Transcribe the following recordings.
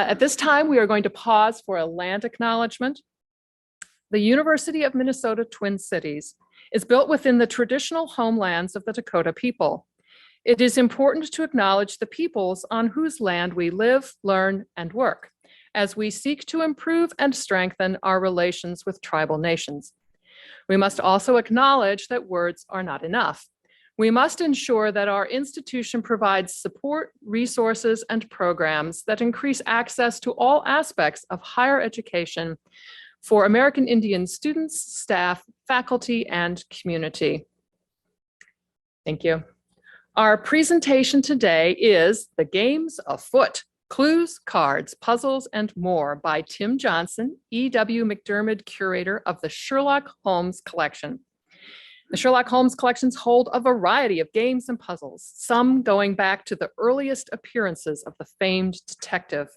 At this time, we are going to pause for a land acknowledgement. The University of Minnesota Twin Cities is built within the traditional homelands of the Dakota people. It is important to acknowledge the peoples on whose land we live, learn, and work, as we seek to improve and strengthen our relations with tribal nations. We must also acknowledge that words are not enough. We must ensure that our institution provides support, resources, and programs that increase access to all aspects of higher education for American Indian students, staff, faculty, and community. Thank you. Our presentation today is The Games Afoot: Clues, Cards, Puzzles, and More by Tim Johnson, E.W. McDiarmid, Curator of the Sherlock Holmes Collection. The Sherlock Holmes Collections hold a variety of games and puzzles, some going back to the earliest appearances of the famed detective.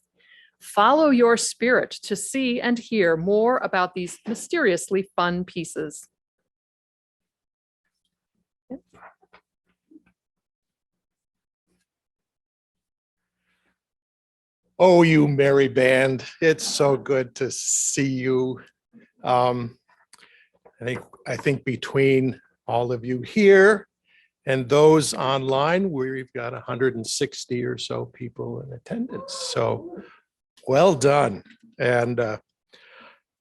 Follow your spirit to see and hear more about these mysteriously fun pieces. Oh, you merry band. It's so good to see you. I think between all of you here and those online, we've got 160 or so people in attendance. So well done. And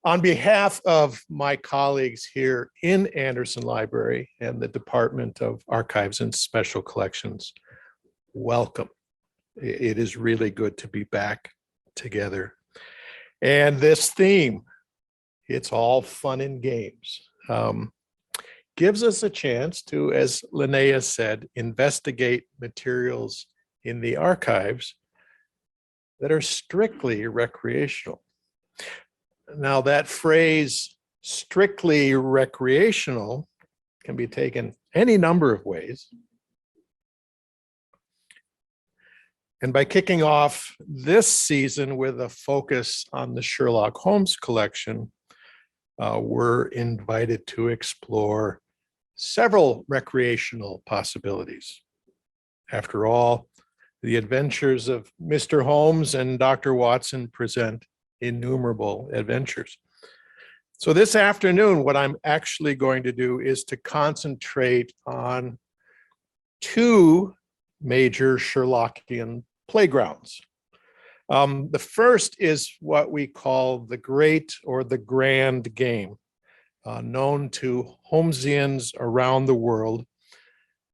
on behalf of my colleagues here in Anderson Library and the Department of Archives and Special Collections, welcome. It is really good to be back together. And this theme, it's all fun and games, gives us a chance to, as Linnea said, investigate materials in the archives that are strictly recreational. Now, that phrase, strictly recreational, can be taken any number of ways. And by kicking off this season with a focus on the Sherlock Holmes collection, we're invited to explore several recreational possibilities. After all, the adventures of Mr. Holmes and Dr. Watson present innumerable adventures. So this afternoon, what I'm actually going to do is to concentrate on two major Sherlockian playgrounds. The first is what we call the Great or the Grand Game, known to Holmesians around the world.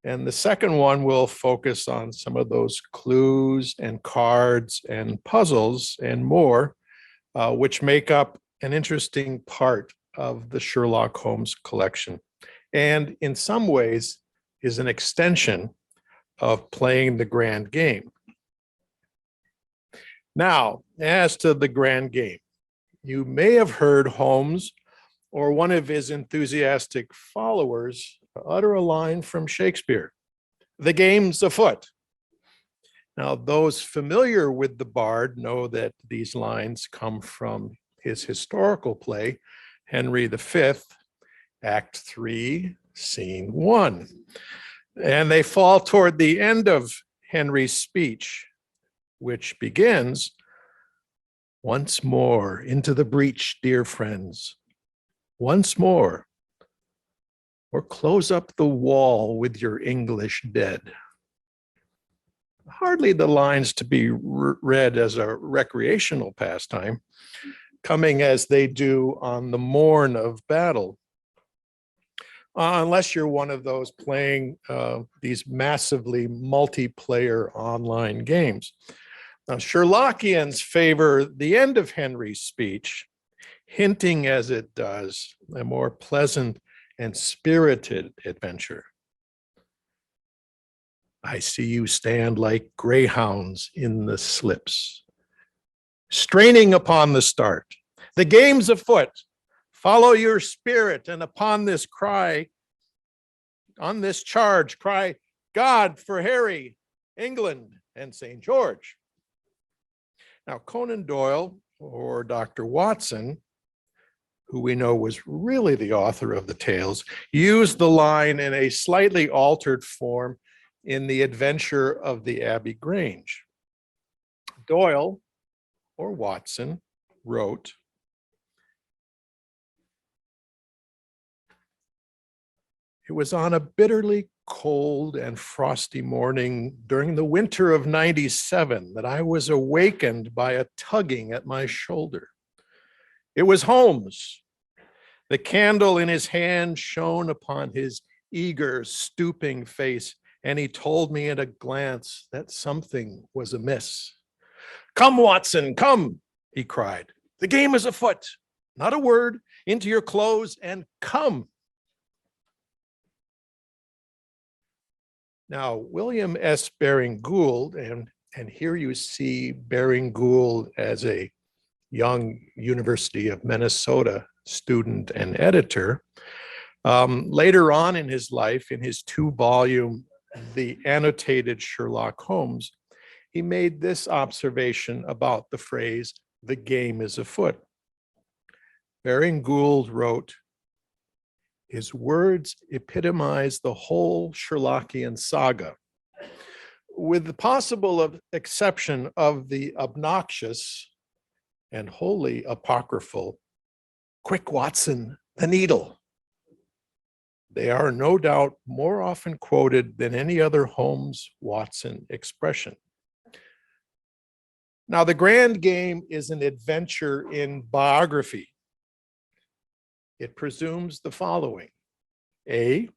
And the second one will focus on some of those clues and cards and puzzles and more, which make up an interesting part of the Sherlock Holmes collection, and in some ways is an extension of playing the grand game. Now, as to the grand game, you may have heard Holmes or one of his enthusiastic followers utter a line from Shakespeare, "The game's afoot." Now, those familiar with the Bard know that these lines come from his historical play, Henry V, Act 3, Scene 1. And they fall toward the end of Henry's speech, which begins, "Once more into the breach, dear friends, once more, or close up the wall with your English dead." Hardly the lines to be read as a recreational pastime, coming as they do on the morn of battle. Unless you're one of those playing these massively multiplayer online games. Now, Sherlockians favor the end of Henry's speech, hinting as it does a more pleasant and spirited adventure. "I see you stand like greyhounds in the slips, straining upon the start. The game's afoot. Follow your spirit, and upon this cry, on this charge, cry, God for Harry, England, and St. George." Now, Conan Doyle, or Dr. Watson, who we know was really the author of the tales, used the line in a slightly altered form in The Adventure of the Abbey Grange. Doyle, or Watson, wrote, "It was on a bitterly cold and frosty morning during the winter of '97 that I was awakened by a tugging at my shoulder. It was Holmes. The candle in his hand shone upon his eager, stooping face, and he told me at a glance that something was amiss. 'Come, Watson, come,' he cried. 'The game is afoot. Not a word, into your clothes and come.'" Now, William S. Baring Gould, and here you see Baring Gould as a young University of Minnesota student and editor. Later on in his life, in his 2-volume, The Annotated Sherlock Holmes, he made this observation about the phrase, "the game is afoot." Baring Gould wrote, "His words epitomize the whole Sherlockian saga, with the possible exception of the obnoxious and wholly apocryphal, 'Quick, Watson, the needle.' They are no doubt more often quoted than any other Holmes-Watson expression." Now, the grand game is an adventure in biography. It presumes the following: A,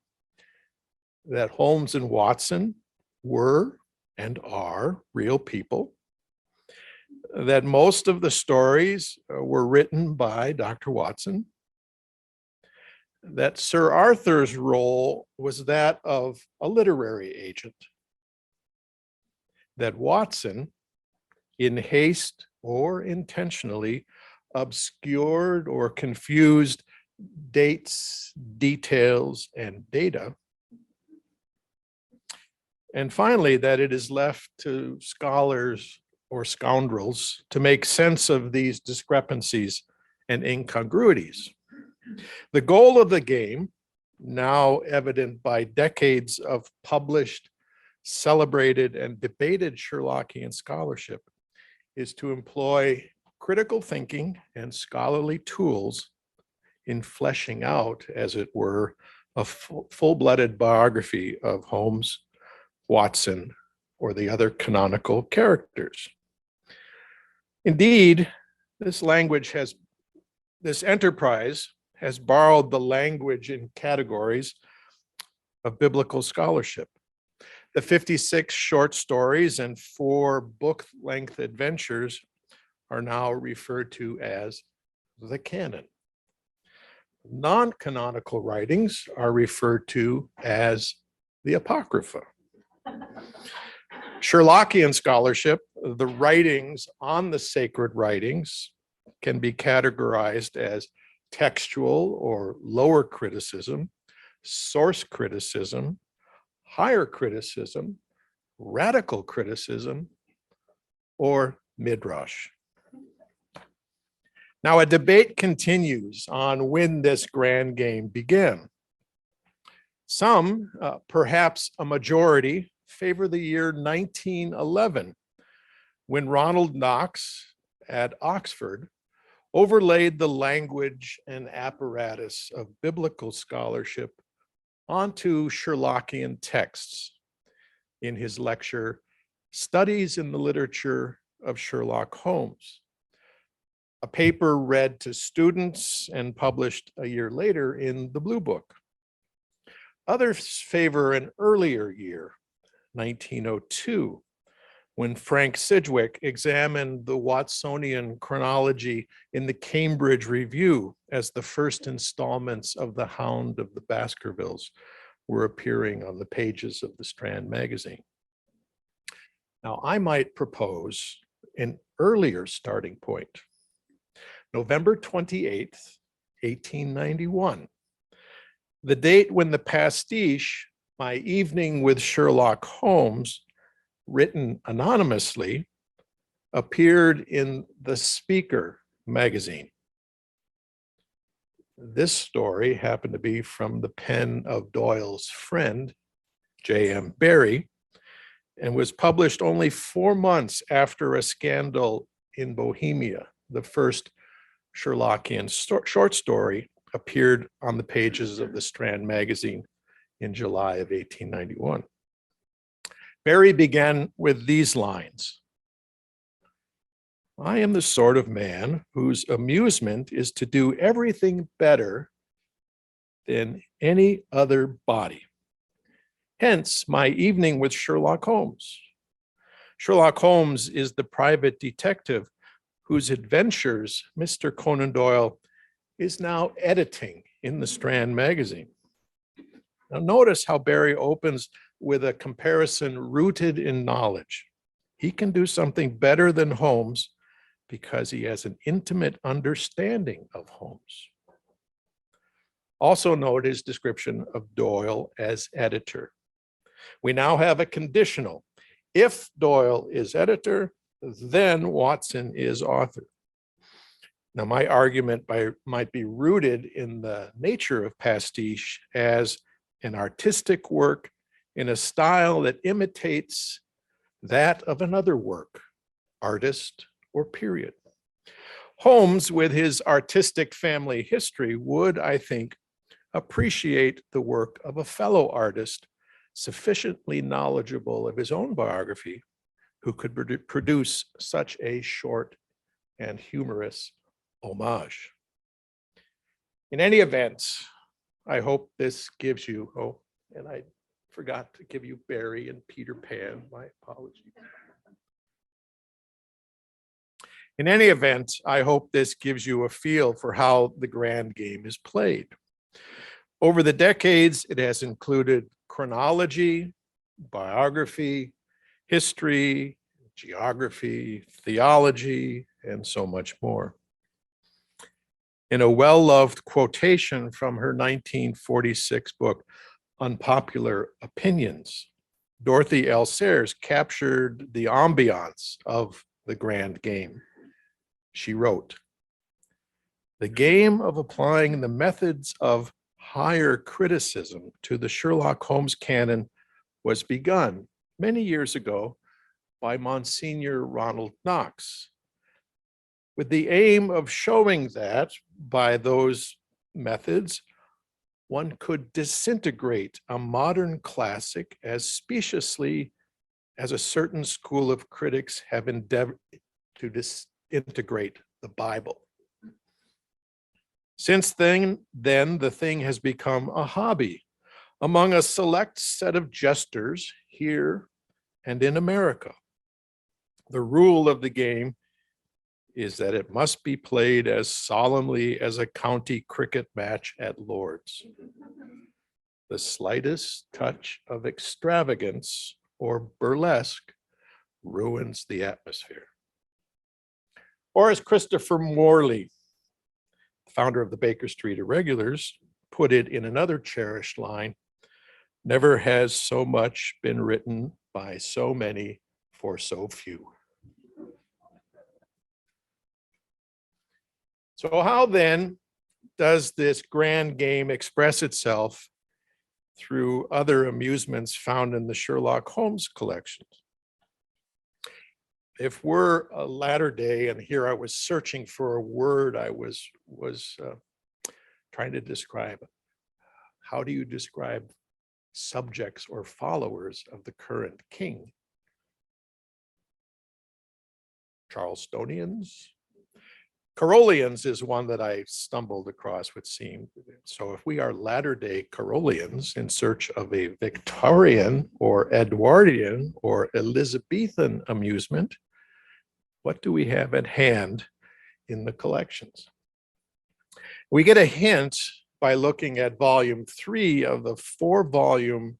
that Holmes and Watson were and are real people, that most of the stories were written by Dr. Watson, that Sir Arthur's role was that of a literary agent, that Watson, in haste or intentionally, obscured or confused dates, details, and data. And finally, that it is left to scholars or scoundrels to make sense of these discrepancies and incongruities. The goal of the game, now evident by decades of published, celebrated, and debated Sherlockian scholarship, is to employ critical thinking and scholarly tools in fleshing out, as it were, a full-blooded biography of Holmes, Watson, or the other canonical characters. Indeed, this enterprise has borrowed the language and categories of biblical scholarship. The 56 short stories and 4 book-length adventures are now referred to as the canon. Non-canonical writings are referred to as the Apocrypha. Sherlockian scholarship, the writings on the sacred writings, can be categorized as textual or lower criticism, source criticism, higher criticism, radical criticism, or midrash. Now, a debate continues on when this grand game began. Some, perhaps a majority, favor the year 1911, when Ronald Knox at Oxford overlaid the language and apparatus of biblical scholarship onto Sherlockian texts in his lecture, Studies in the Literature of Sherlock Holmes, a paper read to students and published a year later in the Blue Book. Others favor an earlier year, 1902, when Frank Sidgwick examined the Watsonian chronology in the Cambridge Review as the first installments of The Hound of the Baskervilles were appearing on the pages of the Strand magazine. Now, I might propose an earlier starting point. November 28th, 1891, the date when the pastiche, My Evening with Sherlock Holmes, written anonymously, appeared in The Speaker magazine. This story happened to be from the pen of Doyle's friend, J.M. Barrie, and was published only 4 months after a scandal in Bohemia, the first Sherlockian short story, appeared on the pages of the Strand magazine in July of 1891. Barrie began with these lines: "I am the sort of man whose amusement is to do everything better than any other body. Hence my evening with Sherlock Holmes. Sherlock Holmes is the private detective whose adventures Mr. Conan Doyle is now editing in the Strand magazine." Now notice how Barrie opens with a comparison rooted in knowledge. He can do something better than Holmes because he has an intimate understanding of Holmes. Also note his description of Doyle as editor. We now have a conditional. If Doyle is editor, then Watson is author. Now, my argument might be rooted in the nature of pastiche as an artistic work in a style that imitates that of another work, artist or period. Holmes, with his artistic family history, would, I think, appreciate the work of a fellow artist sufficiently knowledgeable of his own biography who could produce such a short and humorous homage. In any event, I hope this gives you, oh, and I forgot to give you Barrie and Peter Pan, my apologies. In any event, I hope this gives you a feel for how the grand game is played. Over the decades, it has included chronology, biography, history, geography, theology, and so much more. In a well-loved quotation from her 1946 book, Unpopular Opinions, Dorothy L. Sayers captured the ambiance of the grand game. She wrote, "The game of applying the methods of higher criticism to the Sherlock Holmes canon was begun many years ago by Monsignor Ronald Knox, with the aim of showing that by those methods, one could disintegrate a modern classic as speciously as a certain school of critics have endeavored to disintegrate the Bible. Since then, the thing has become a hobby among a select set of jesters here and in America. The rule of the game is that it must be played as solemnly as a county cricket match at Lord's. The slightest touch of extravagance or burlesque ruins the atmosphere." Or as Christopher Morley, founder of the Baker Street Irregulars, put it in another cherished line, "Never has so much been written by so many for so few." So how then does this grand game express itself through other amusements found in the Sherlock Holmes collections? If we're a latter day, and here I was searching for a word I was trying to describe, how do you describe subjects or followers of the current king? Charlestonians? Carolians is one that I stumbled across, which seemed, so if we are latter-day Carolians in search of a Victorian or Edwardian or Elizabethan amusement, what do we have at hand in the collections? We get a hint by looking at volume 3 of the 4-volume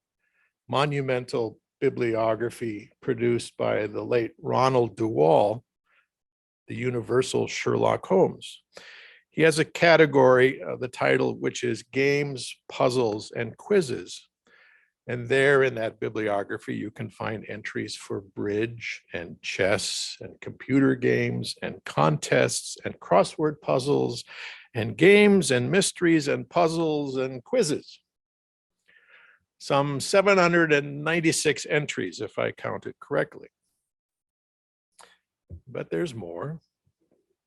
monumental bibliography produced by the late Ronald Dewall, The Universal Sherlock Holmes. He has a category, the title, which is Games, Puzzles, and Quizzes. And there in that bibliography, you can find entries for bridge and chess and computer games and contests and crossword puzzles and games and mysteries and puzzles and quizzes. Some 796 entries, if I counted correctly. but there's more,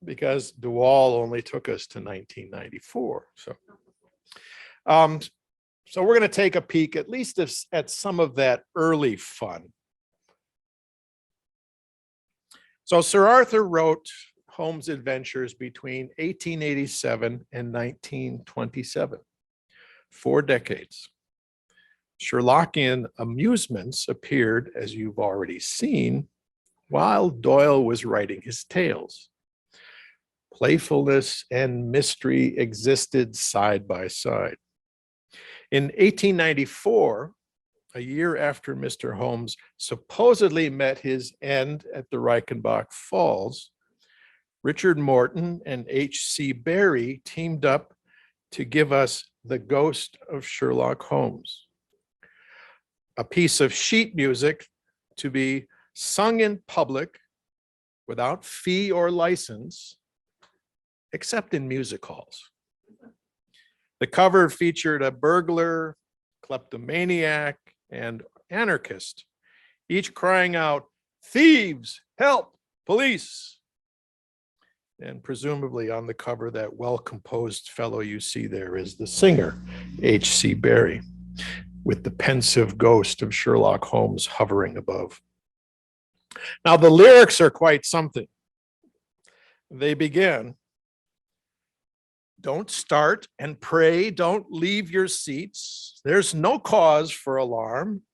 because DeWall only took us to 1994. So we're going to take a peek, at least at some of that early fun. So Sir Arthur wrote Holmes' adventures between 1887 and 1927, 4 decades. Sherlockian amusements appeared, as you've already seen, while Doyle was writing his tales. Playfulness and mystery existed side by side. In 1894, a year after Mr. Holmes supposedly met his end at the Reichenbach Falls, Richard Morton and H.C. Berry teamed up to give us The Ghost of Sherlock Holmes, a piece of sheet music to be sung in public without fee or license, except in music halls. The cover featured a burglar, kleptomaniac, and anarchist, each crying out, "Thieves, help, police!" And presumably on the cover, that well-composed fellow you see there is the singer, H.C. Berry, with the pensive ghost of Sherlock Holmes hovering above. Now, the lyrics are quite something. They begin, "Don't start and pray, don't leave your seats. There's no cause for alarm.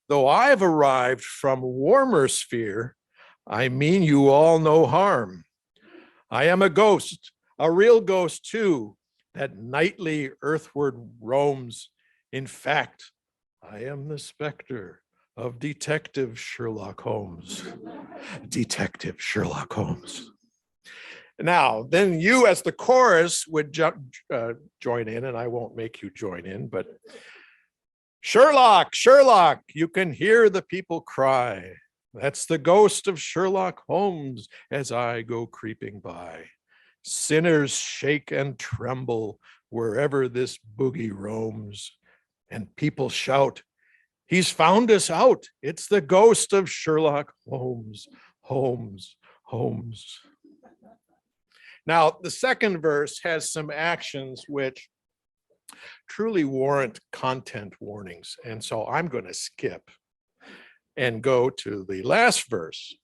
Though I've arrived from warmer sphere, I mean you all no harm. I am a ghost, a real ghost too, that nightly earthward roams. In fact, I am the specter of Detective Sherlock Holmes." Detective Sherlock Holmes. Now, then you as the chorus would join in, and I won't make you join in, but "Sherlock, Sherlock, you can hear the people cry. That's the ghost of Sherlock Holmes as I go creeping by. Sinners shake and tremble wherever this boogie roams, and people shout, 'He's found us out. It's the ghost of Sherlock Holmes, Holmes, Holmes.'" Now, the second verse has some actions which truly warrant content warnings. And so I'm going to skip and go to the last verse.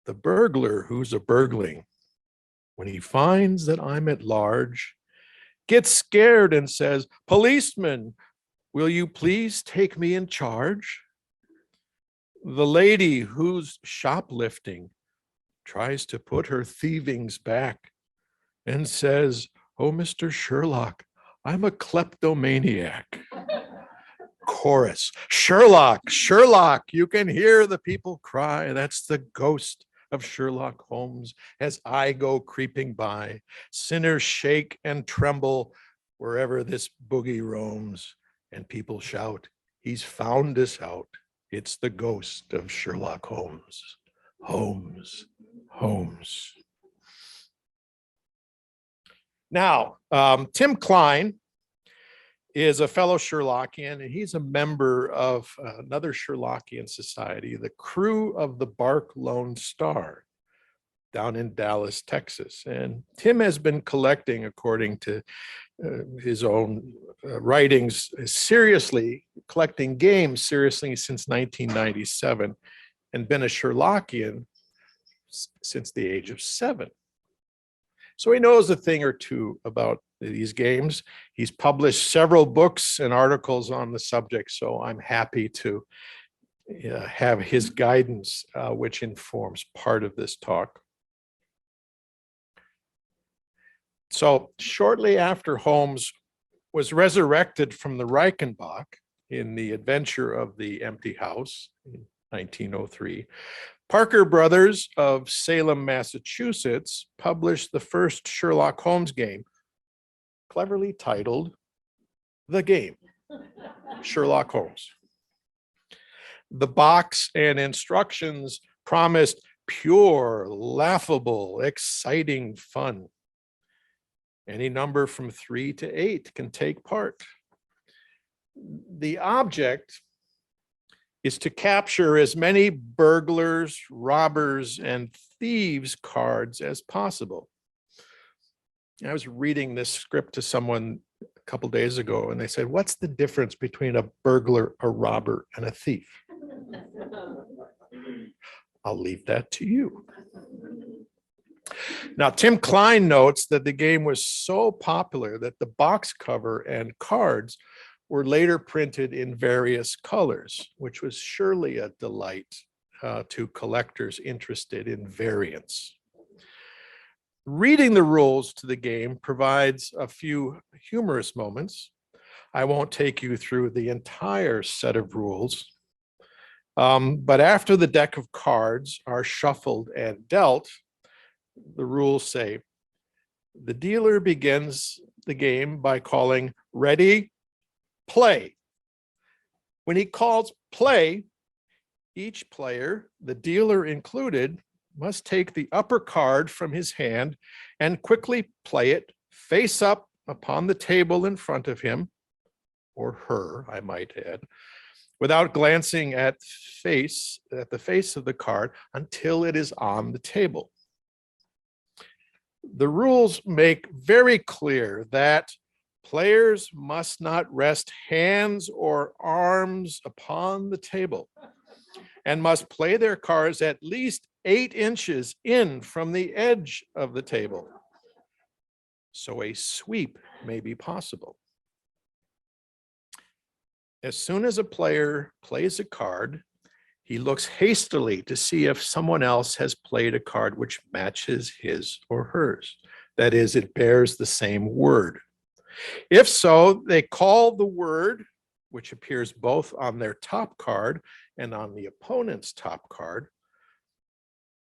"The burglar who's a burgling, when he finds that I'm at large, gets scared and says, 'Policeman, will you please take me in charge?' The lady who's shoplifting tries to put her thievings back and says, 'Oh, Mr. Sherlock, I'm a kleptomaniac.'" Chorus, "Sherlock, Sherlock, you can hear the people cry. That's the ghost of Sherlock Holmes as I go creeping by. Sinners shake and tremble wherever this boogie roams, and people shout, 'He's found us out. It's the ghost of Sherlock Holmes, Holmes, Holmes.'" Now, Tim Klein is a fellow Sherlockian, and he's a member of another Sherlockian society, the Crew of the Bark Lone Star, down in Dallas, Texas. And Tim has been collecting, according to his own writings, seriously, collecting games seriously since 1997, and been a Sherlockian since the age of 7. So he knows a thing or two about these games. He's published several books and articles on the subject, so I'm happy to have his guidance, which informs part of this talk. So shortly after Holmes was resurrected from the Reichenbach in The Adventure of the Empty House in 1903, Parker Brothers of Salem, Massachusetts, published the first Sherlock Holmes game, cleverly titled The Game, Sherlock Holmes. The box and instructions promised pure, laughable, exciting fun. Any number from 3 to 8 can take part. The object is to capture as many burglars, robbers, and thieves cards as possible. I was reading this script to someone a couple days ago, and they said, "What's the difference between a burglar, a robber, and a thief?" I'll leave that to you. Now, Tim Klein notes that the game was so popular that the box cover and cards were later printed in various colors, which was surely a delight to collectors interested in variants. Reading the rules to the game provides a few humorous moments. I won't take you through the entire set of rules, but after the deck of cards are shuffled and dealt, the rules say, the dealer begins the game by calling ready, play. When he calls play, each player, the dealer included, must take the upper card from his hand and quickly play it face up upon the table in front of him, or her, I might add, without glancing at the face of the card until it is on the table. The rules make very clear that players must not rest hands or arms upon the table and must play their cards at least 8 inches in from the edge of the table, so a sweep may be possible. As soon as a player plays a card, he looks hastily to see if someone else has played a card which matches his or hers. That is, it bears the same word. If so, they call the word, which appears both on their top card and on the opponent's top card,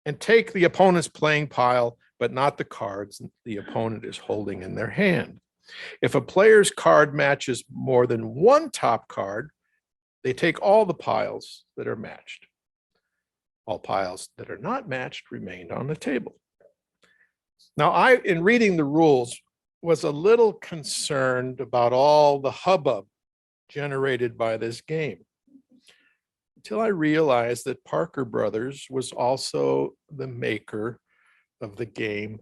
and take the opponent's playing pile, but not the cards the opponent is holding in their hand. If a player's card matches more than one top card, they take all the piles that are matched. All piles that are not matched remain on the table. Now, in reading the rules, was a little concerned about all the hubbub generated by this game, until I realized that Parker Brothers was also the maker of the game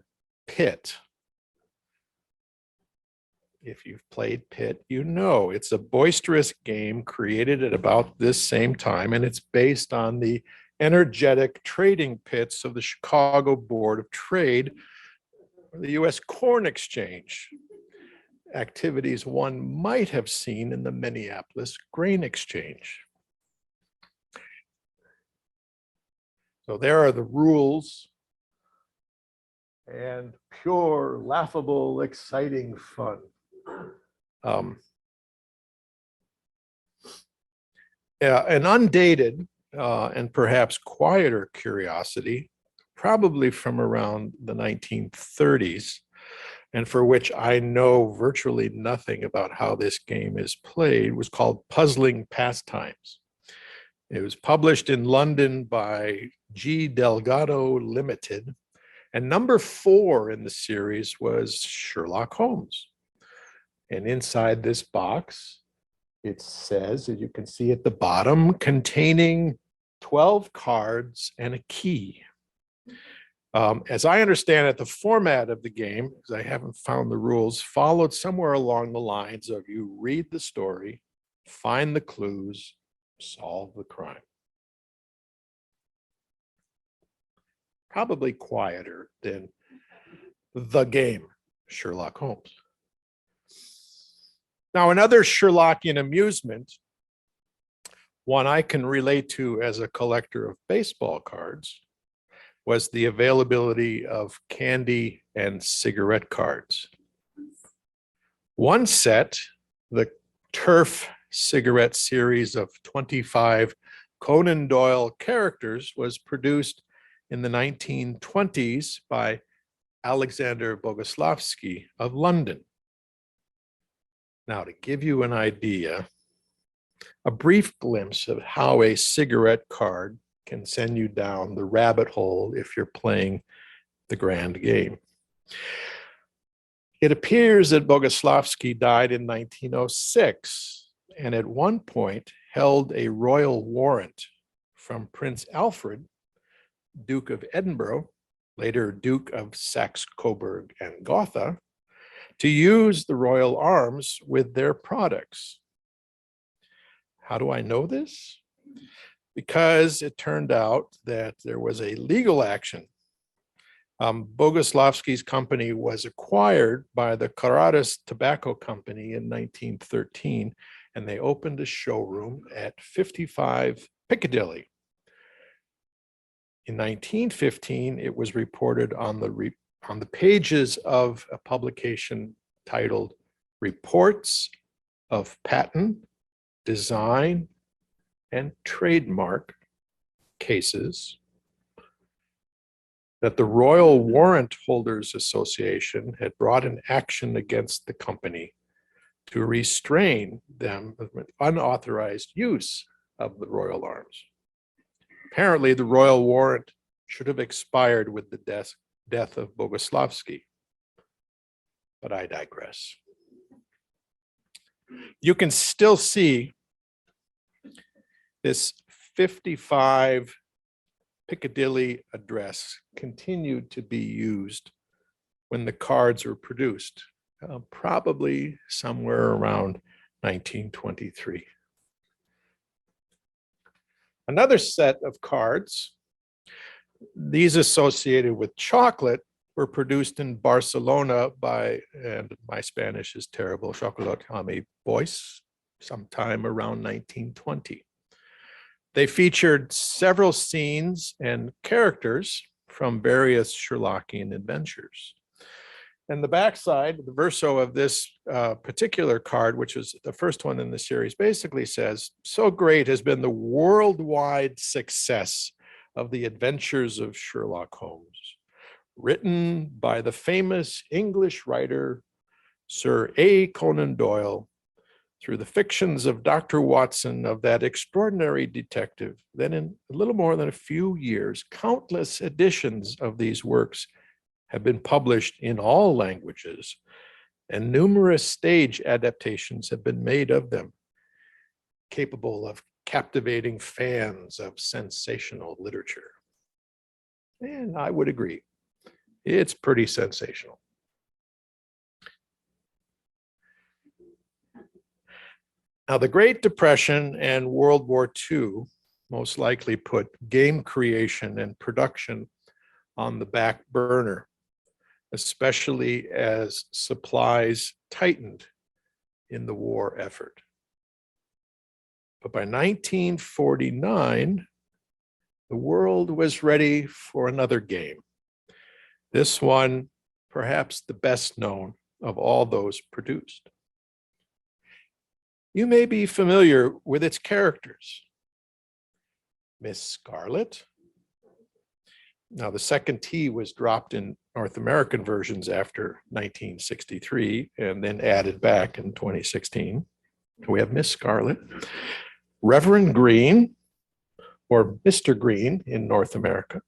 Pit. If you've played Pit, you know it's a boisterous game created at about this same time, and it's based on the energetic trading pits of the Chicago Board of Trade, or the U.S. Corn Exchange, activities one might have seen in the Minneapolis Grain Exchange. So there are the rules, and pure, laughable, exciting fun. An undated and perhaps quieter curiosity, probably from around the 1930s, and for which I know virtually nothing about how this game is played, was called Puzzling Pastimes. It was published in London by G. Delgado Limited, and number 4 in the series was Sherlock Holmes. And inside this box, it says, as you can see at the bottom, containing 12 cards and a key. As I understand it, the format of the game, because I haven't found the rules, followed somewhere along the lines of you read the story, find the clues, solve the crime. Probably quieter than the game, Sherlock Holmes. Now, another Sherlockian amusement, one I can relate to as a collector of baseball cards, was the availability of candy and cigarette cards. One set, the Turf cigarette series of 25 Conan Doyle characters, was produced in the 1920s by Alexander Boguslavsky of London. Now, to give you an idea, a brief glimpse of how a cigarette card can send you down the rabbit hole if you're playing the grand game. It appears that Boguslavsky died in 1906, and at one point held a royal warrant from Prince Alfred, Duke of Edinburgh, later Duke of Saxe-Coburg and Gotha, to use the royal arms with their products. How do I know this? Because it turned out that there was a legal action. Boguslavski's company was acquired by the Curator Tobacco Company in 1913, and they opened a showroom at 55 Piccadilly. In 1915, it was reported on the pages of a publication titled Reports of Patent, Design, and Trademark Cases that the Royal Warrant Holders Association had brought an action against the company to restrain them from unauthorized use of the royal arms. Apparently, the royal warrant should have expired with the death of Boguslavski, but I digress. You can still see this 55 Piccadilly address continued to be used when the cards were produced, probably somewhere around 1923. Another set of cards, these associated with chocolate, were produced in Barcelona by, and my Spanish is terrible, Chocolat Ami Boyce, sometime around 1920. They featured several scenes and characters from various Sherlockian adventures. And the backside, the verso of this particular card, which is the first one in the series, basically says, "So great has been the worldwide success of the adventures of Sherlock Holmes, written by the famous English writer Sir A. Conan Doyle, through the fictions of Dr. Watson, of that extraordinary detective. Then in a little more than a few years, countless editions of these works have been published in all languages, and numerous stage adaptations have been made of them, capable of captivating fans of sensational literature." And I would agree. It's pretty sensational. Now, the Great Depression and World War II most likely put game creation and production on the back burner, especially as supplies tightened in the war effort. But by 1949, the world was ready for another game. This one, perhaps the best known of all those produced. You may be familiar with its characters. Miss Scarlet. Now, the second T was dropped in North American versions after 1963 and then added back in 2016. We have Miss Scarlet, Reverend Green, or Mr. Green in North America,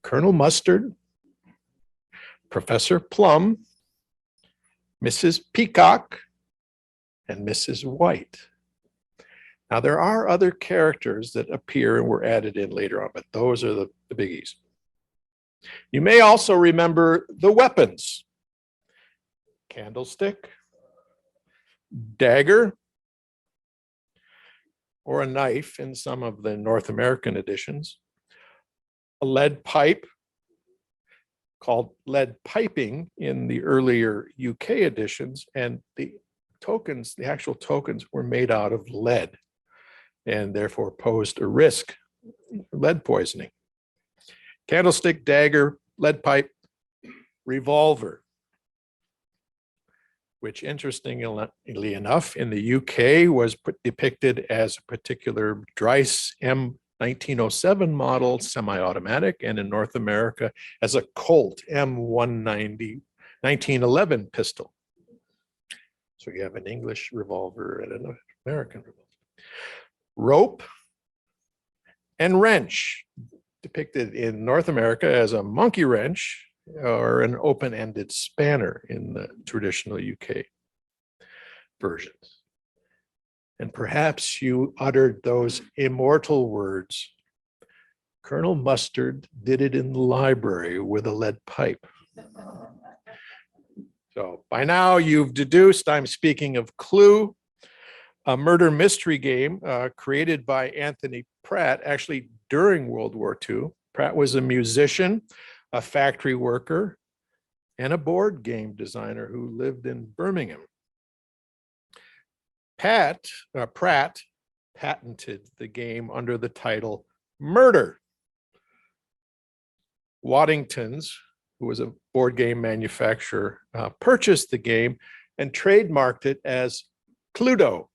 Colonel Mustard, Professor Plum, Mrs. Peacock, and Mrs. White. Now, there are other characters that appear and were added in later on, but those are the biggies. You may also remember the weapons: candlestick, dagger, or a knife in some of the North American editions, a lead pipe called lead piping in the earlier UK editions, and the tokens, the actual tokens, were made out of lead and therefore posed a risk, lead poisoning. Candlestick, dagger, lead pipe, revolver, which interestingly enough in the UK was depicted as a particular Dryce M1907 model semi-automatic, and in North America as a Colt M190 1911 pistol. So you have an English revolver and an American revolver. Rope and wrench, depicted in North America as a monkey wrench or an open-ended spanner in the traditional UK versions. And perhaps you uttered those immortal words, "Colonel Mustard did it in the library with a lead pipe." So by now you've deduced I'm speaking of Clue, a murder mystery game created by Anthony Pratt, actually during World War II. Pratt was a musician, a factory worker, and a board game designer who lived in Birmingham. Pratt patented the game under the title Murder. Waddington's, who was a board game manufacturer, purchased the game and trademarked it as Cluedo,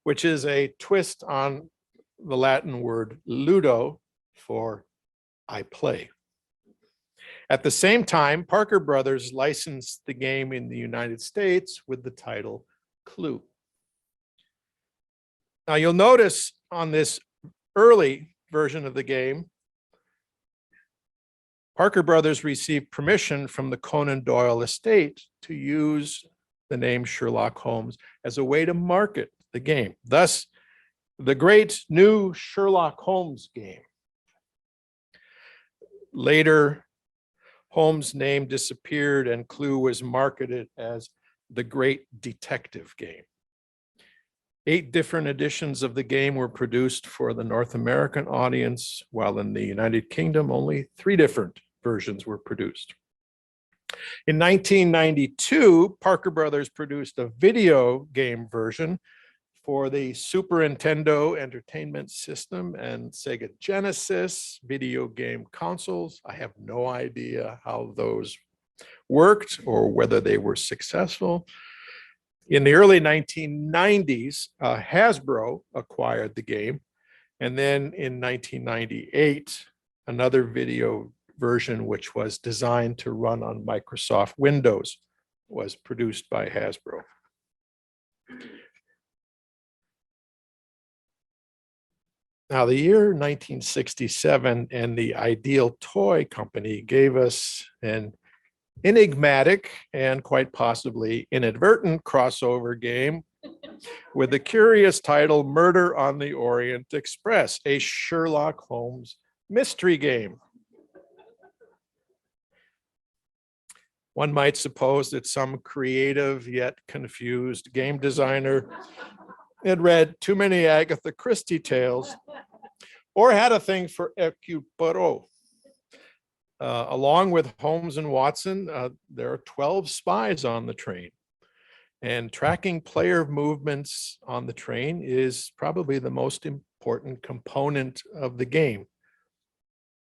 which is a twist on the Latin word ludo for I play. At the same time, Parker Brothers licensed the game in the United States with the title Clue. Now you'll notice on this early version of the game, Parker Brothers received permission from the Conan Doyle estate to use the name Sherlock Holmes as a way to market the game. Thus, the great new Sherlock Holmes game. Later, Holmes' name disappeared and Clue was marketed as the Great Detective Game. 8 different editions of the game were produced for the North American audience, while in the United Kingdom, only 3 different versions were produced. In 1992, Parker Brothers produced a video game version for the Super Nintendo Entertainment System and Sega Genesis video game consoles. I have no idea how those worked or whether they were successful. In the early 1990s, Hasbro acquired the game. And then in 1998, another video version, which was designed to run on Microsoft Windows, was produced by Hasbro. Now, the year 1967 and the Ideal Toy Company gave us an enigmatic and quite possibly inadvertent crossover game with the curious title Murder on the Orient Express, a Sherlock Holmes mystery game. One might suppose that some creative yet confused game designer had read too many Agatha Christie tales or had a thing for Hercule Poirot. Along with Holmes and Watson, there are 12 spies on the train. And tracking player movements on the train is probably the most important component of the game,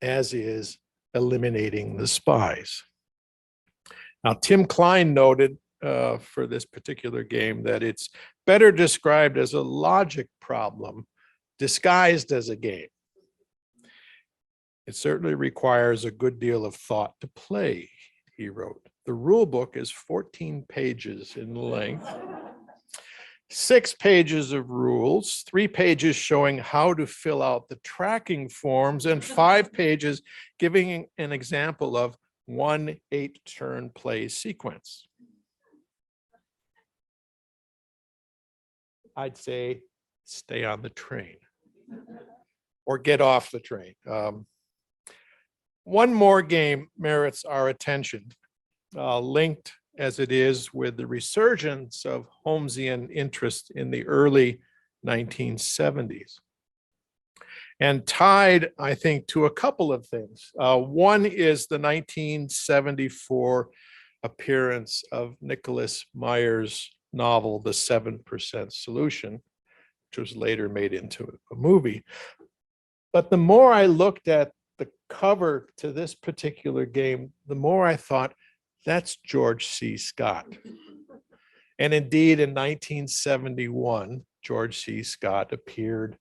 as is eliminating the spies. Now, Tim Klein noted for this particular game that it's better described as a logic problem disguised as a game. It certainly requires a good deal of thought to play, he wrote. The rule book is 14 pages in length, 6 pages of rules, 3 pages showing how to fill out the tracking forms, and 5 pages giving an example of 1 8-turn play sequence. I'd say stay on the train or get off the train. One more game merits our attention, linked as it is with the resurgence of Holmesian interest in the early 1970s. And tied, I think, to a couple of things. One is the 1974 appearance of Nicholas Meyer's novel, The 7% Solution, which was later made into a movie. But the more I looked at the cover to this particular game, the more I thought, that's George C. Scott. And indeed, in 1971, George C. Scott appeared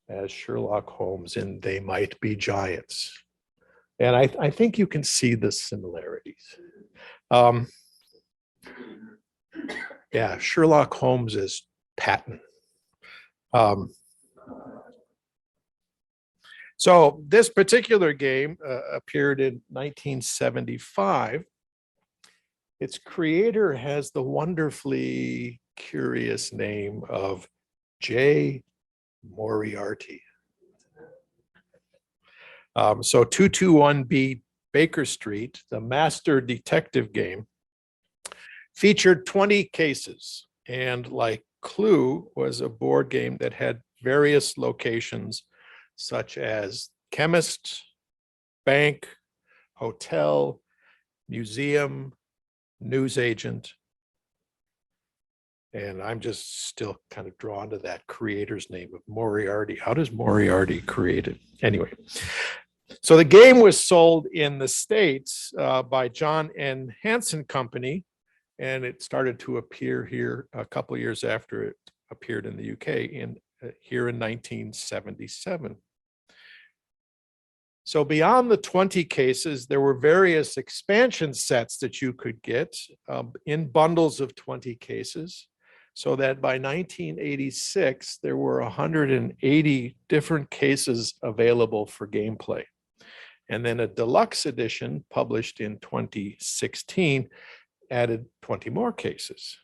as Sherlock Holmes in They Might Be Giants. And I think you can see the similarities. Yeah, Sherlock Holmes is Patton. So this particular game appeared in 1975. Its creator has the wonderfully curious name of J. Moriarty. So 221B Baker Street, the master detective game, featured 20 cases, and like Clue was a board game that had various locations such as chemist, bank, hotel, museum, newsagent. And I'm just still kind of drawn to that creator's name of Moriarty. How does Moriarty create it? Anyway, so the game was sold in the States by John N. Hansen Company, and it started to appear here a couple of years after it appeared in the UK here in 1977. So beyond the 20 cases, there were various expansion sets that you could get in bundles of 20 cases, so that by 1986, there were 180 different cases available for gameplay. And then a deluxe edition published in 2016 added 20 more cases.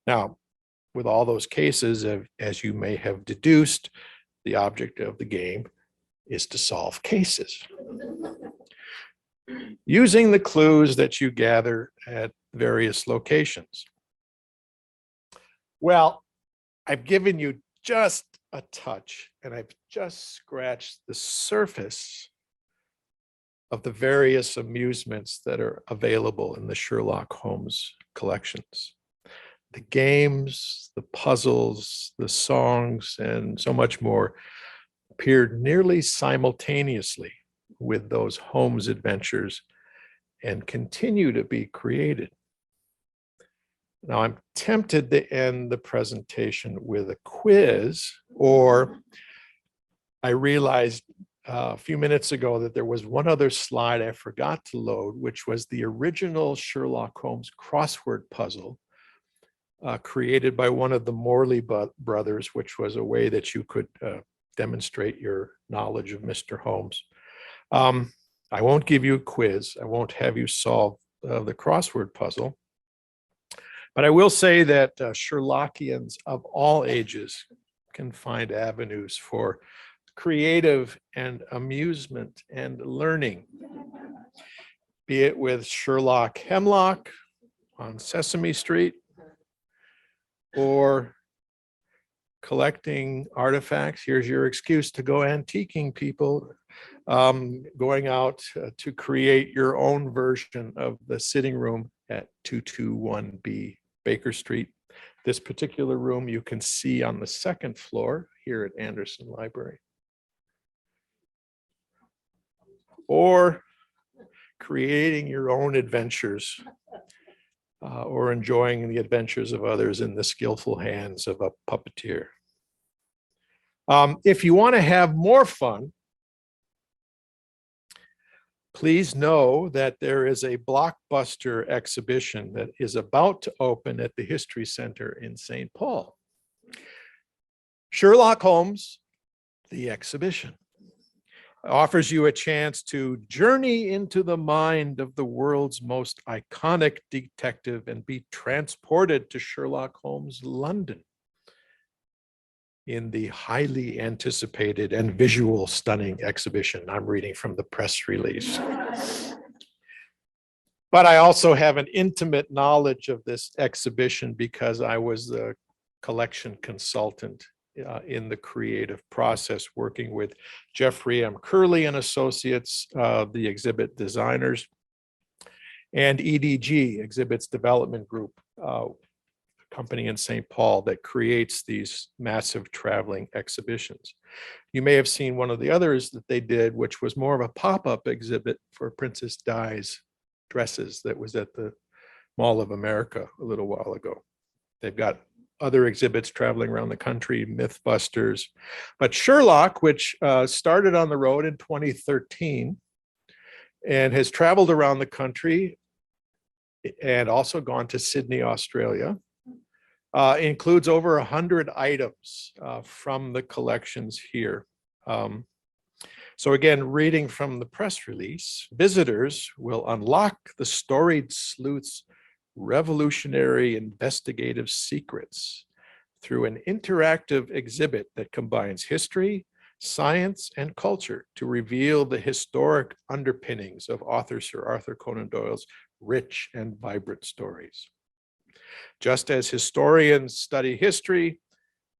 Now, with all those cases, as you may have deduced, the object of the game is to solve cases using the clues that you gather at various locations. Well, I've given you just a touch, and I've just scratched the surface of the various amusements that are available in the Sherlock Holmes collections. The games, the puzzles, the songs, and so much more appeared nearly simultaneously with those Holmes adventures and continue to be created. Now, I'm tempted to end the presentation with a quiz, or I realized a few minutes ago that there was one other slide I forgot to load, which was the original Sherlock Holmes crossword puzzle created by one of the Morley brothers, which was a way that you could demonstrate your knowledge of Mr. Holmes. I won't give you a quiz. I won't have you solve the crossword puzzle. But I will say that Sherlockians of all ages can find avenues for creative and amusement and learning, be it with Sherlock Hemlock on Sesame Street, or collecting artifacts. Here's your excuse to go antiquing, people. Going out to create your own version of the sitting room at 221B Baker Street. This particular room you can see on the second floor here at Anderson Library. Or creating your own adventures or enjoying the adventures of others in the skillful hands of a puppeteer. If you want to have more fun, please know that there is a blockbuster exhibition that is about to open at the History Center in St. Paul. Sherlock Holmes, the exhibition, offers you a chance to journey into the mind of the world's most iconic detective and be transported to Sherlock Holmes' London in the highly anticipated and visual stunning exhibition. I'm reading from the press release. But I also have an intimate knowledge of this exhibition because I was the collection consultant in the creative process, working with Jeffrey M. Curley and Associates, the exhibit designers, and EDG, Exhibits Development Group, company in St. Paul that creates these massive traveling exhibitions. You may have seen one of the others that they did, which was more of a pop-up exhibit for Princess Di's dresses that was at the Mall of America a little while ago. They've got other exhibits traveling around the country, Mythbusters. But Sherlock, which started on the road in 2013 and has traveled around the country and also gone to Sydney, Australia, includes over 100 items from the collections here. So again, reading from the press release, visitors will unlock the storied sleuth's revolutionary investigative secrets through an interactive exhibit that combines history, science, and culture to reveal the historic underpinnings of author Sir Arthur Conan Doyle's rich and vibrant stories. Just as historians study history,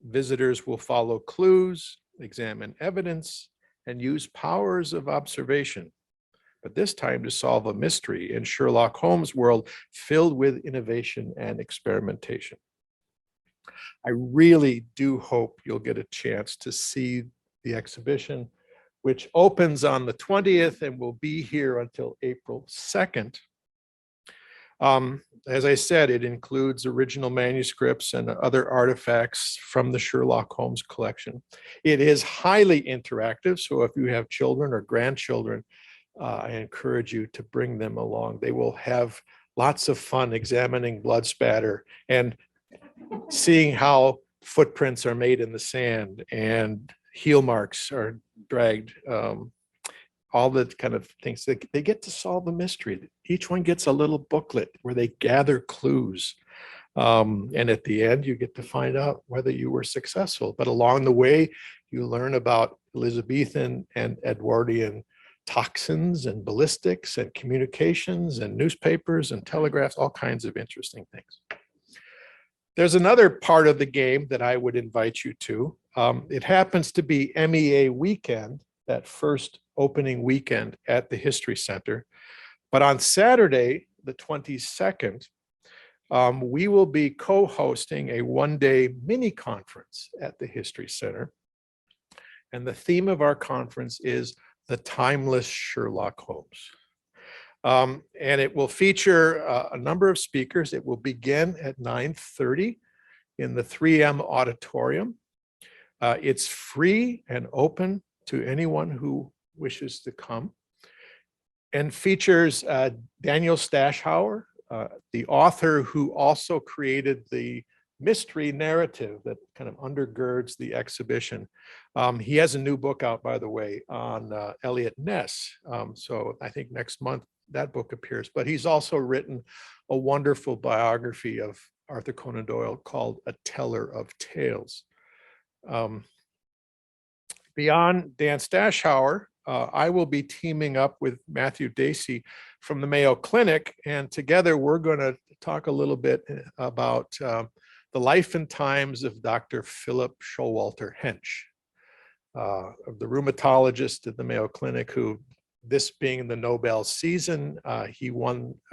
visitors will follow clues, examine evidence, and use powers of observation, but this time to solve a mystery in Sherlock Holmes' world filled with innovation and experimentation. I really do hope you'll get a chance to see the exhibition, which opens on the 20th and will be here until April 2nd. As I said, it includes original manuscripts and other artifacts from the Sherlock Holmes collection. It is highly interactive, so if you have children or grandchildren, I encourage you to bring them along. They will have lots of fun examining blood spatter and seeing how footprints are made in the sand and heel marks are dragged. All the kind of things that they get to solve the mystery. Each one gets a little booklet where they gather clues. And at the end, you get to find out whether you were successful. But along the way, you learn about Elizabethan and Edwardian toxins and ballistics and communications and newspapers and telegraphs, all kinds of interesting things. There's another part of the game that I would invite you to. It happens to be MEA weekend, that first opening weekend at the History Center. But on Saturday, the 22nd, we will be co-hosting a one-day mini conference at the History Center. And the theme of our conference is The Timeless Sherlock Holmes. And it will feature a number of speakers. It will begin at 9:30 in the 3M auditorium. It's free and open to anyone who wishes to come, and features Daniel Stashauer, the author who also created the mystery narrative that kind of undergirds the exhibition. He has a new book out, by the way, on Eliot Ness. So I think next month that book appears, but he's also written a wonderful biography of Arthur Conan Doyle called A Teller of Tales. Beyond Dan Stashauer, I will be teaming up with Matthew Dacey from the Mayo Clinic, and together we're going to talk a little bit about the life and times of Dr. Philip Showalter Hench, the rheumatologist at the Mayo Clinic, who, this being the Nobel season, he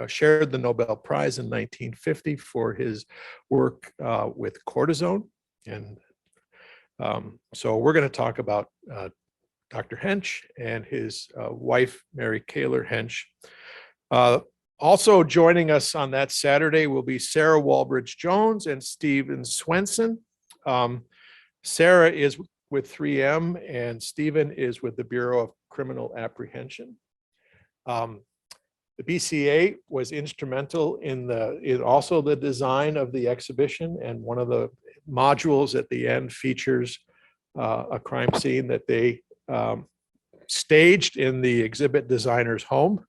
shared the Nobel Prize in 1950 for his work with cortisone. And so we're going to talk about Dr. Hench and his wife, Mary Kaler Hench. Also joining us on that Saturday will be Sarah Walbridge Jones and Stephen Swenson. Sarah is with 3M and Stephen is with the Bureau of Criminal Apprehension. The BCA was instrumental in also the design of the exhibition, and one of the modules at the end features a crime scene that they staged in the exhibit designer's home,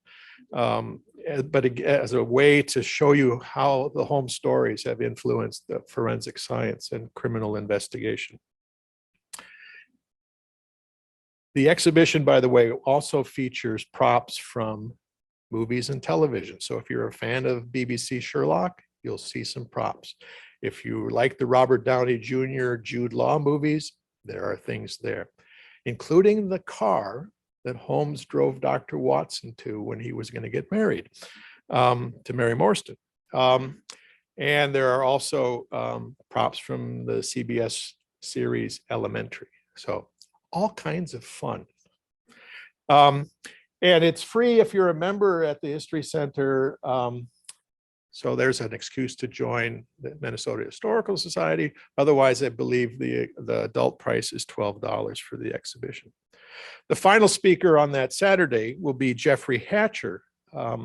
but as a way to show you how the home stories have influenced the forensic science and criminal investigation. The exhibition, by the way, also features props from movies and television. So if you're a fan of BBC Sherlock, you'll see some props. If you like the Robert Downey Jr., Jude Law movies, there are things there, including the car that Holmes drove Dr. Watson to when he was going to get married to Mary Morstan. And there are also props from the CBS series Elementary. So all kinds of fun. And it's free if you're a member at the History Center. So there's an excuse to join the Minnesota Historical Society. Otherwise, I believe the adult price is $12 for the exhibition. The final speaker on that Saturday will be Jeffrey Hatcher, a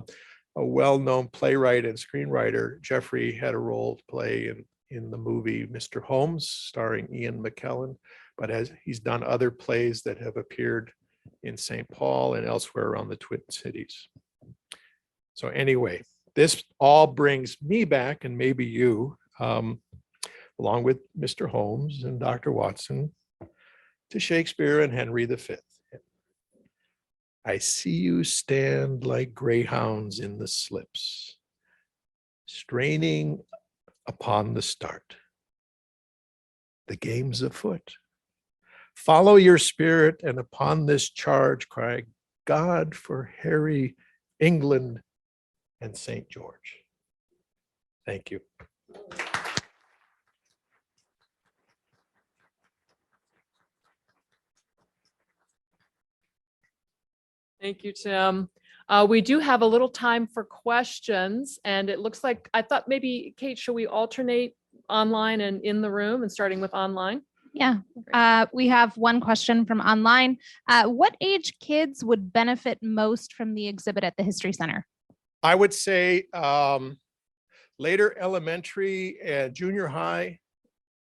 well-known playwright and screenwriter. Jeffrey had a role to play in the movie Mr. Holmes, starring Ian McKellen, but he's done other plays that have appeared in St. Paul and elsewhere around the Twin Cities. So anyway, this all brings me back, and maybe you. along with Mr. Holmes and Dr. Watson, to Shakespeare and Henry V. I see you stand like greyhounds in the slips, straining upon the start. The game's afoot. Follow your spirit, and upon this charge cry, God for Harry, England, and St. George. Thank you. Thank you, Tim. We do have a little time for questions, and it looks like, I thought maybe, Kate, should we alternate online and in the room, and starting with online? Yeah, we have one question from online. What age kids would benefit most from the exhibit at the History Center? I would say later elementary and junior high,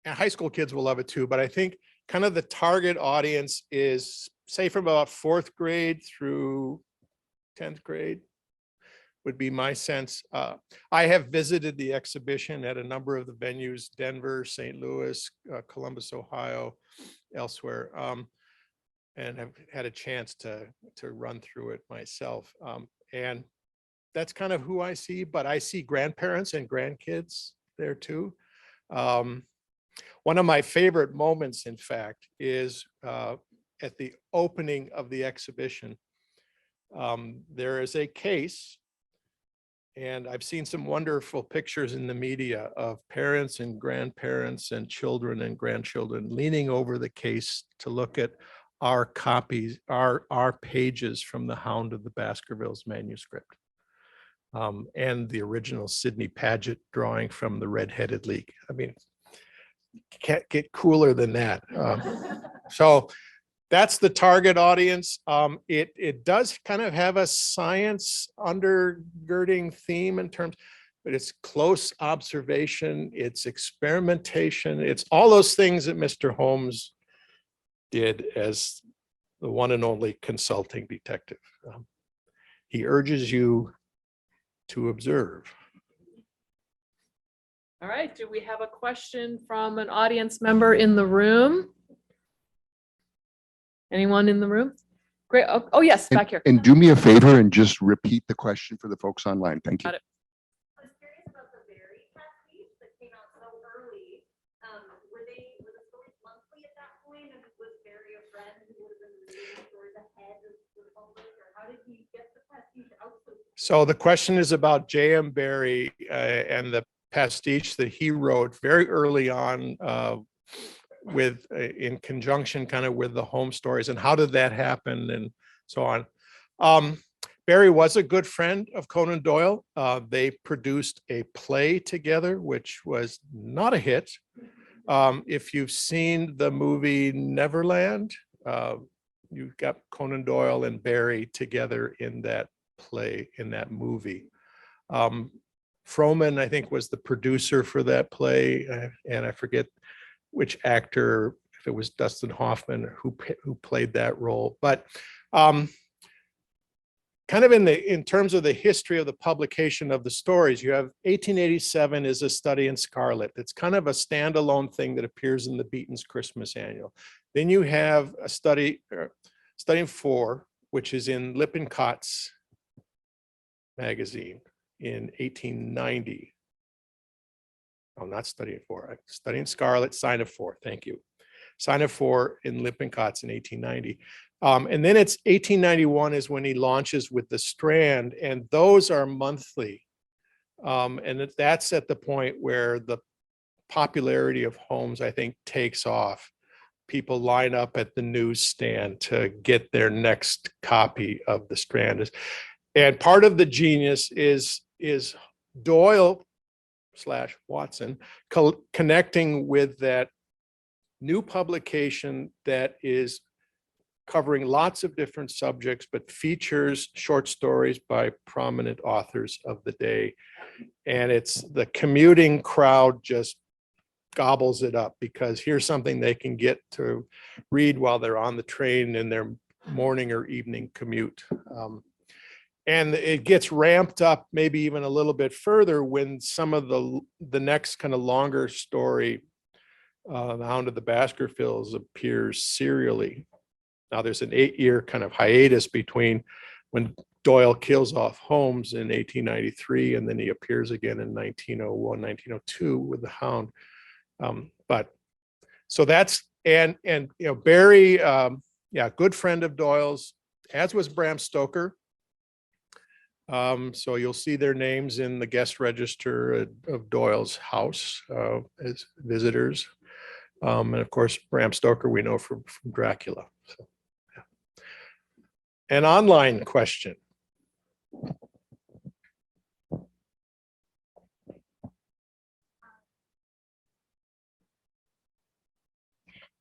and high school kids will love it too, but I think kind of the target audience is, say, from about 4th grade through 10th grade would be my sense. I have visited the exhibition at a number of the venues, Denver, St. Louis, Columbus, Ohio, elsewhere, and have had a chance to run through it myself. And that's kind of who I see, but I see grandparents and grandkids there too. One of my favorite moments, in fact, is at the opening of the exhibition. There is a case, and I've seen some wonderful pictures in the media of parents and grandparents and children and grandchildren leaning over the case to look at our copies, our pages from the Hound of the Baskervilles manuscript. And the original Sidney Paget drawing from the Red-Headed League. I mean, can't get cooler than that. So that's the target audience. It does kind of have a science undergirding theme in terms, but it's close observation, it's experimentation, it's all those things that Mr. Holmes did as the one and only consulting detective. He urges you to observe. All right, do we have a question from an audience member in the room? Anyone in the room? Great. Oh yes, back here. And do me a favor and just repeat the question for the folks online. Thank you. Got it. I was curious about the Barry pastiche that came out so early. Were the stories monthly at that point? And was Barry a friend who would have been reading the stories ahead of the public? Or how did he get the pastiche out? So the question is about J.M. Barrie and the pastiche that he wrote very early on with in conjunction kind of with the Holmes stories, and how did that happen and so on. Barrie was a good friend of Conan Doyle. They produced a play together, which was not a hit. If you've seen the movie Neverland, you've got Conan Doyle and Barrie together in that play, in that movie. Frohman, I think, was the producer for that play, and I forget which actor, if it was Dustin Hoffman, who played that role. But kind of in terms of the history of the publication of the stories, you have 1887 is A Study in Scarlet. It's kind of a standalone thing that appears in the Beaton's Christmas Annual. Then you have a Study in Four, which is in Lippincott's magazine in 1890. Oh, not Study in Four. Study in Scarlet, Sign of Four. Thank you. Sign of Four in Lippincott's in 1890. And then it's 1891 is when he launches with the Strand, and those are monthly. And that's at the point where the popularity of Holmes, I think, takes off. People line up at the newsstand to get their next copy of the Strand. And part of the genius is Doyle / Watson connecting with that new publication that is covering lots of different subjects, but features short stories by prominent authors of the day. And it's the commuting crowd just gobbles it up, because here's something they can get to read while they're on the train in their morning or evening commute. And it gets ramped up maybe even a little bit further when some of the next kind of longer story The Hound of the Baskervilles appears serially. Now there's an 8-year kind of hiatus between when Doyle kills off Holmes in 1893, and then he appears again in 1901, 1902 with the Hound. But so that's, and Barry, yeah, good friend of Doyle's, as was Bram Stoker. So you'll see their names in the guest register of Doyle's house as visitors. And of course, Bram Stoker we know from Dracula. So, yeah. An online question.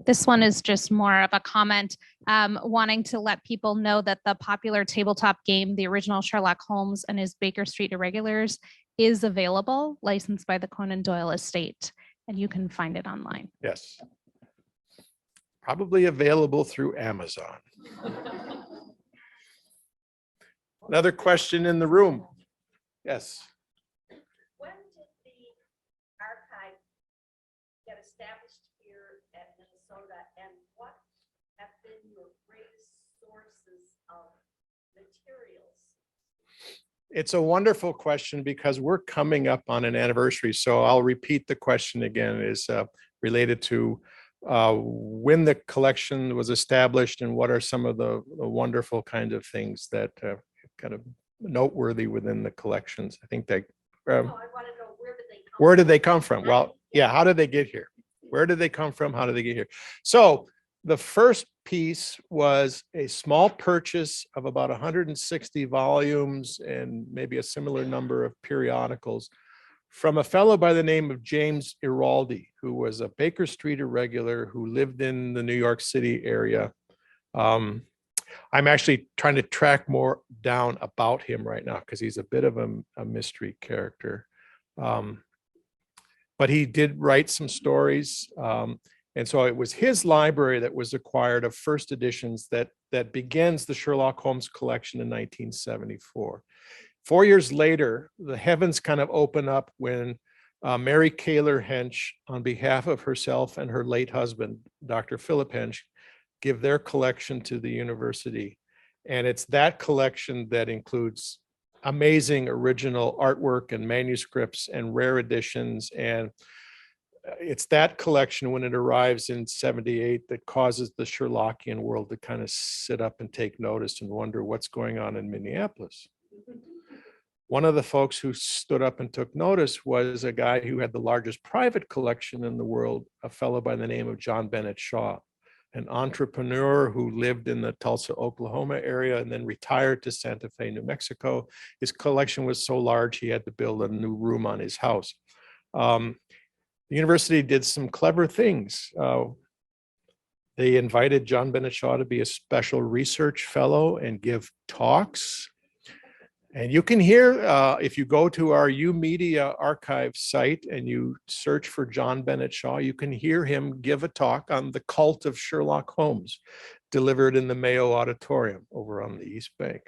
This one is just more of a comment, wanting to let people know that the popular tabletop game, the original Sherlock Holmes and his Baker Street Irregulars, is available, licensed by the Conan Doyle estate, and you can find it online. Yes. Probably available through Amazon. Another question in the room. Yes. When did the archive get established here at Minnesota, and what have been your greatest sources of materials? It's a wonderful question because we're coming up on an anniversary. So I'll repeat the question again. Is related to when the collection was established and what are some of the wonderful kind of things that kind of noteworthy within the collections. I think that I want to know, where did they come from? Well, yeah, how did they get here? Where did they come from? How did they get here? So the first piece was a small purchase of about 160 volumes and maybe a similar number of periodicals from a fellow by the name of James Iraldi, who was a Baker Street irregular who lived in the New York City area. I'm actually trying to track more down about him right now because he's a bit of a mystery character. But he did write some stories. And so it was his library that was acquired of first editions that begins the Sherlock Holmes collection in 1974. 4 years later, the heavens kind of open up when Mary Kaler Hench, on behalf of herself and her late husband, Dr. Philip Hench, give their collection to the university. And it's that collection that includes amazing original artwork and manuscripts and rare editions. And it's that collection when it arrives in 78 that causes the Sherlockian world to kind of sit up and take notice and wonder what's going on in Minneapolis. One of the folks who stood up and took notice was a guy who had the largest private collection in the world, a fellow by the name of John Bennett Shaw, an entrepreneur who lived in the Tulsa, Oklahoma area and then retired to Santa Fe, New Mexico. His collection was so large, he had to build a new room on his house. The university did some clever things. They invited John Bennett Shaw to be a special research fellow and give talks. And you can hear, if you go to our UMedia archive site and you search for John Bennett Shaw, you can hear him give a talk on the cult of Sherlock Holmes, delivered in the Mayo Auditorium over on the East Bank.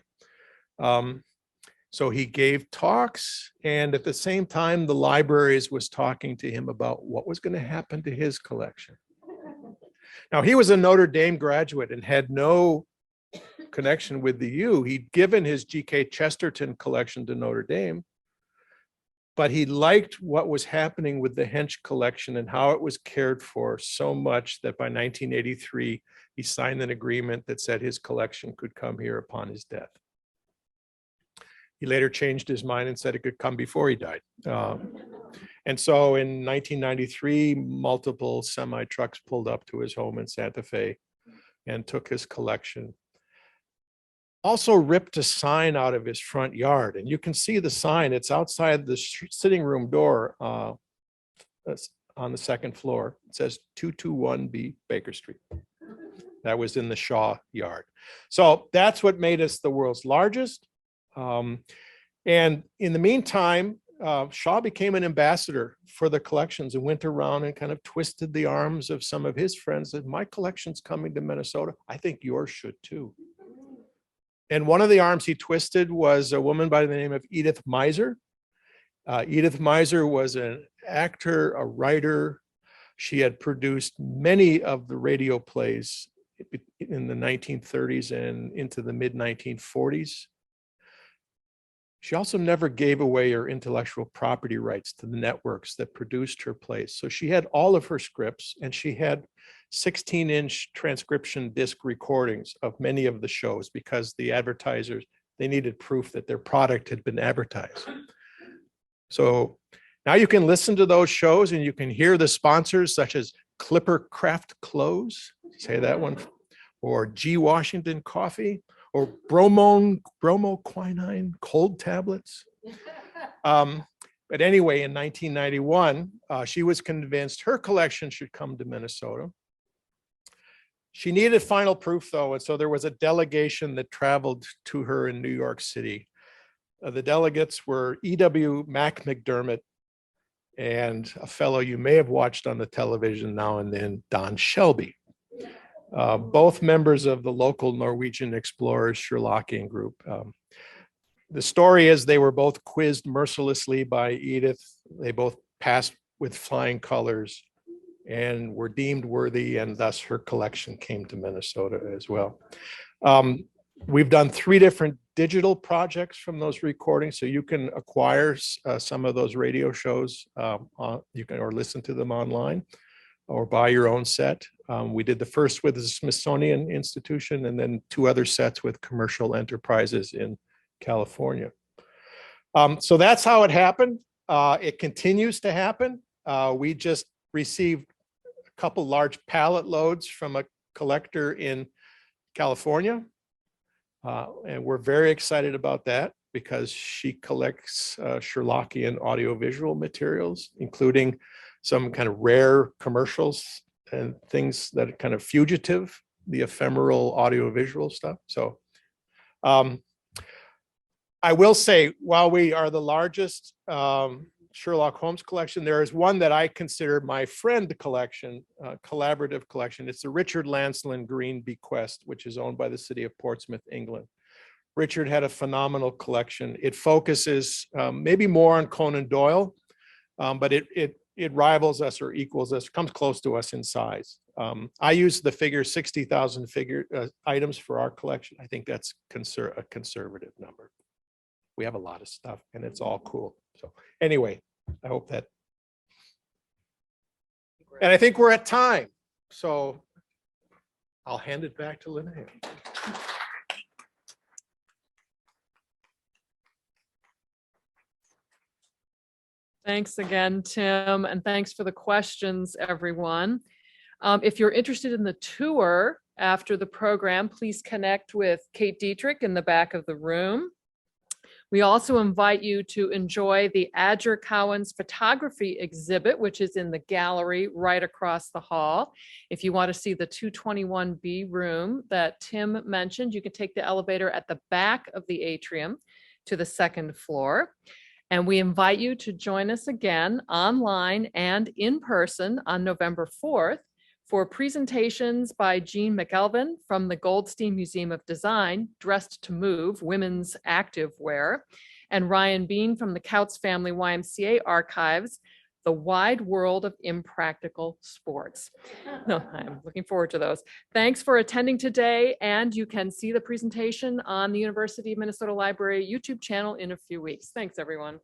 So he gave talks, and at the same time, the libraries was talking to him about what was going to happen to his collection. Now, he was a Notre Dame graduate and had no connection with the U. He'd given his G.K. Chesterton collection to Notre Dame, but he liked what was happening with the Hench collection and how it was cared for so much that by 1983, he signed an agreement that said his collection could come here upon his death. He later changed his mind and said it could come before he died. And so in 1993, multiple semi-trucks pulled up to his home in Santa Fe and took his collection. Also ripped a sign out of his front yard. And you can see the sign. It's outside the sitting room door on the second floor. It says 221B Baker Street. That was in the Shaw yard. So that's what made us the world's largest. And in the meantime, Shaw became an ambassador for the collections and went around and kind of twisted the arms of some of his friends that my collection's coming to Minnesota. I think yours should too. And one of the arms he twisted was a woman by the name of Edith Meiser. Edith Meiser was an actor, a writer. She had produced many of the radio plays in the 1930s and into the mid 1940s. She also never gave away her intellectual property rights to the networks that produced her plays. So she had all of her scripts, and she had 16-inch transcription disc recordings of many of the shows because the advertisers, they needed proof that their product had been advertised. So now you can listen to those shows and you can hear the sponsors such as Clipper Craft Clothes, say that one, or G. Washington Coffee, or bromoquinine cold tablets. But anyway, in 1991, she was convinced her collection should come to Minnesota. She needed final proof though, and so there was a delegation that traveled to her in New York City. The delegates were E.W. McDiarmid and a fellow you may have watched on the television now and then, Don Shelby. Both members of the local Norwegian explorers Sherlockian group. The story is they were both quizzed mercilessly by Edith. They both passed with flying colors and were deemed worthy, and thus her collection came to Minnesota as well. We've done 3 different digital projects from those recordings, so you can acquire some of those radio shows. You can or listen to them online or buy your own set. We did the first with the Smithsonian Institution and then 2 other sets with commercial enterprises in California. So that's how it happened. It continues to happen. We just received a couple large pallet loads from a collector in California. And we're very excited about that because she collects Sherlockian audiovisual materials, including some kind of rare commercials and things that are kind of fugitive, the ephemeral audiovisual stuff. So I will say, while we are the largest Sherlock Holmes collection, there is one that I consider my friend collection, collaborative collection. It's the Richard Lancelin Green Bequest, which is owned by the city of Portsmouth, England. Richard had a phenomenal collection. It focuses maybe more on Conan Doyle, but it rivals us or equals us, comes close to us in size. I use the figure 60,000 items for our collection. I think that's a conservative number. We have a lot of stuff and it's all cool. So anyway, I hope that. And I think we're at time. So I'll hand it back to Linnea. Thanks again, Tim, and thanks for the questions, everyone. If you're interested in the tour after the program, please connect with Kate Dietrich in the back of the room. We also invite you to enjoy the Adger Cowan's photography exhibit, which is in the gallery right across the hall. If you want to see the 221B room that Tim mentioned, you can take the elevator at the back of the atrium to the 2nd floor. And we invite you to join us again online and in person on November 4th for presentations by Jean McElvin from the Goldstein Museum of Design, Dressed to Move, Women's Activewear, and Ryan Bean from the Couts Family YMCA Archives, The Wide World of Impractical Sports. No, I'm looking forward to those. Thanks for attending today, and you can see the presentation on the University of Minnesota Library YouTube channel in a few weeks. Thanks, everyone.